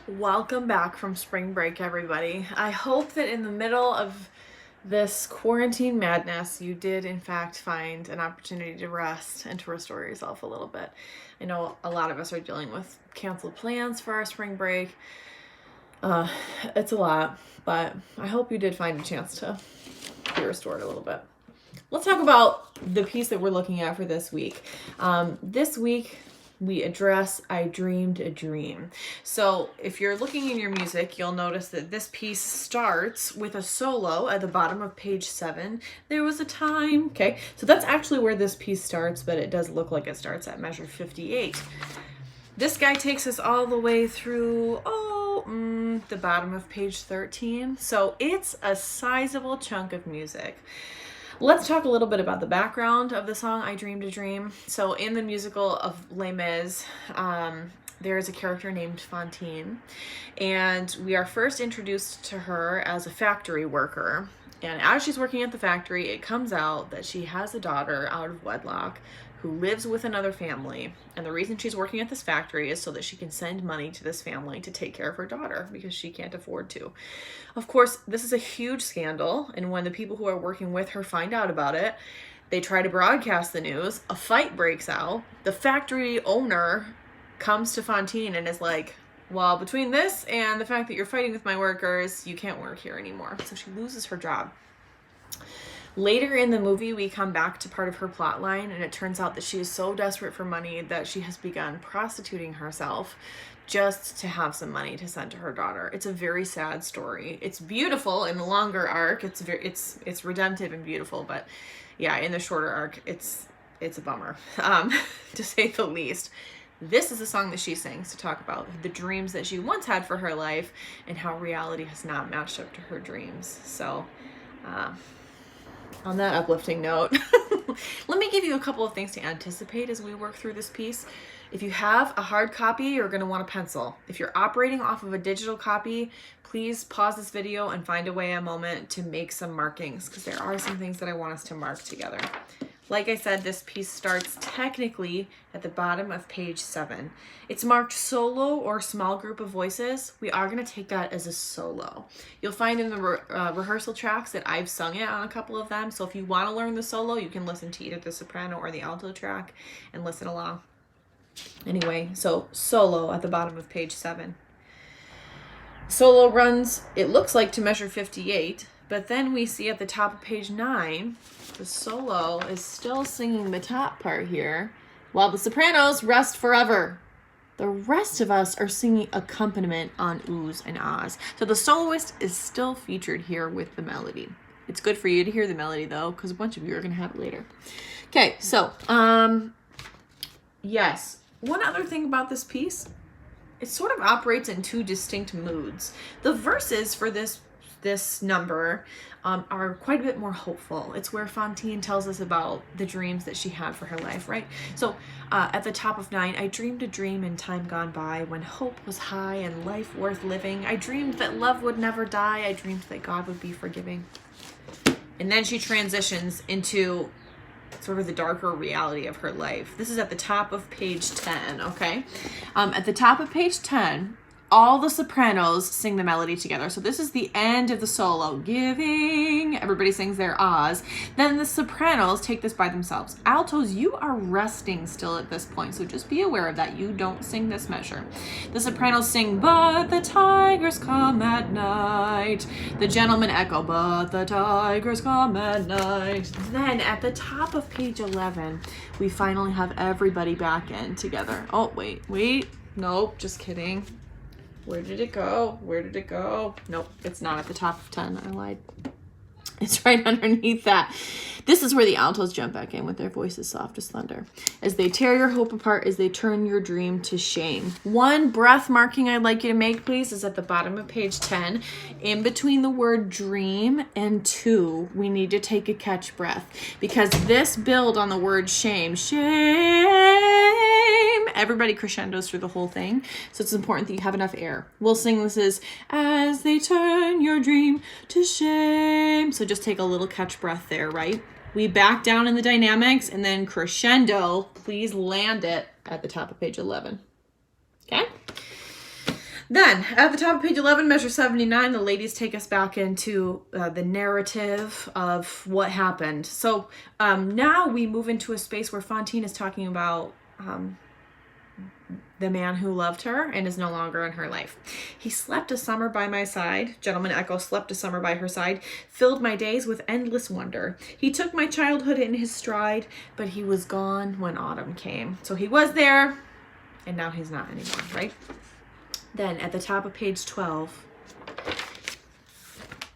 Welcome back from spring break, everybody. I hope that in the middle of this quarantine madness, you did in fact find an opportunity to rest and to restore yourself a little bit. I know a lot of us are dealing with canceled plans for our spring break. It's a lot, but I hope you did find a chance to be restored a little bit. Let's talk about the piece that we're looking at for this week. This week, we address I Dreamed a Dream. So if you're looking in your music, you'll notice that this piece starts with a solo at the bottom of page 7. There was a time. Okay, so that's actually where this piece starts, but it does look like it starts at measure 58. This guy takes us all the way through, the bottom of page 13. So it's a sizable chunk of music. Let's talk a little bit about the background of the song I Dreamed a Dream. So in the musical of Les Mis, there is a character named Fantine, and we are first introduced to her as a factory worker. And as she's working at the factory, it comes out that she has a daughter out of wedlock who lives with another family. And the reason she's working at this factory is so that she can send money to this family to take care of her daughter because she can't afford to. Of course, this is a huge scandal. And when the people who are working with her find out about it, they try to broadcast the news. A fight breaks out. The factory owner comes to Fantine and is like, well, between this and the fact that you're fighting with my workers, you can't work here anymore. So she loses her job. Later in the movie, we come back to part of her plot line, and it turns out that she is so desperate for money that she has begun prostituting herself just to have some money to send to her daughter. It's a very sad story. It's beautiful in the longer arc. It's redemptive and beautiful, but yeah, in the shorter arc, it's a bummer, to say the least. This is a song that she sings to talk about the dreams that she once had for her life and how reality has not matched up to her dreams. So, on that uplifting note, let me give you a couple of things to anticipate as we work through this piece. If you have a hard copy, you're going to want a pencil. If you're operating off of a digital copy, please pause this video and find a moment to make some markings, because there are some things that I want us to mark together. Like I said, this piece starts technically at the bottom of page 7. It's marked solo or small group of voices. We are going to take that as a solo. You'll find in the rehearsal tracks that I've sung it on a couple of them. So if you want to learn the solo, you can listen to either the soprano or the alto track and listen along. Anyway, so solo at the bottom of page 7. Solo runs, it looks like, to measure 58. But then we see at the top of page 9, the solo is still singing the top part here, while the sopranos rest forever. The rest of us are singing accompaniment on oohs and ahs. So the soloist is still featured here with the melody. It's good for you to hear the melody, though, because a bunch of you are going to have it later. Okay, so, yes. One other thing about this piece, it sort of operates in 2 distinct moods. The verses for this number are quite a bit more hopeful. It's where Fantine tells us about the dreams that she had for her life, right? So at the top of 9, I dreamed a dream in time gone by when hope was high and life worth living. I dreamed that love would never die. I dreamed that God would be forgiving. And then she transitions into sort of the darker reality of her life. This is at the top of page 10, okay? At the top of page 10, all the sopranos sing the melody together. So this is the end of the solo. Giving, everybody sings their ahs. Then the sopranos take this by themselves. Altos, you are resting still at this point, so just be aware of that. You don't sing this measure. The sopranos sing, but the tigers come at night. The gentlemen echo, but the tigers come at night. Then at the top of page 11, we finally have everybody back in together. Oh, wait. Nope, just kidding. Where did it go? Nope, it's not at the top of 10. I lied. It's right underneath that. This is where the altos jump back in with their voices soft as thunder. As they tear your hope apart, as they turn your dream to shame. One breath marking I'd like you to make, please, is at the bottom of page 10. In between the word dream and to, we need to take a catch breath. Because this build on the word shame, everybody crescendos through the whole thing. So it's important that you have enough air. We'll sing this as they turn your dream to shame. So just take a little catch breath there, right? We back down in the dynamics and then crescendo. Please land it at the top of page 11. Okay? Then, at the top of page 11, measure 79, the ladies take us back into the narrative of what happened. So now we move into a space where Fantine is talking about the man who loved her and is no longer in her life. He slept a summer by my side. Gentleman Echo slept a summer by her side, filled my days with endless wonder. He took my childhood in his stride, but he was gone when autumn came. So he was there, and now he's not anymore, right? Then at the top of page 12,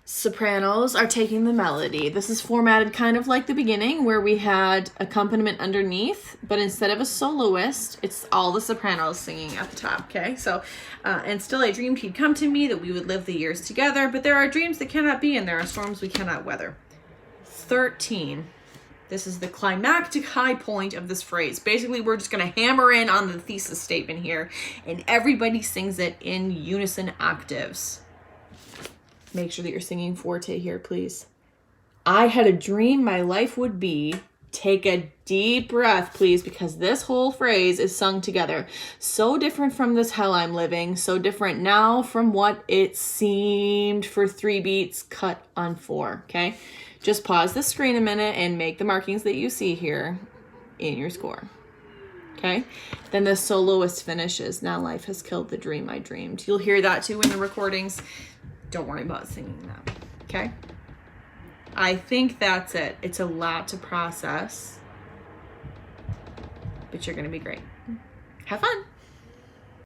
sopranos are taking the melody. This is formatted kind of like the beginning where we had accompaniment underneath, but instead of a soloist, it's all the sopranos singing at the top, okay? So, and still I dreamed he'd come to me, that we would live the years together, but there are dreams that cannot be and there are storms we cannot weather. 13. This is the climactic high point of this phrase. Basically, we're just going to hammer in on the thesis statement here, and everybody sings it in unison octaves. Make sure that you're singing forte here, please. I had a dream my life would be. Take a deep breath, please, because this whole phrase is sung together. So different from this hell I'm living, so different now from what it seemed for 3 beats cut on 4, okay? Just pause the screen a minute and make the markings that you see here in your score, okay? Then the soloist finishes, now life has killed the dream I dreamed. You'll hear that too in the recordings. Don't worry about singing that, okay? I think that's it. It's a lot to process, but you're gonna be great. Have fun.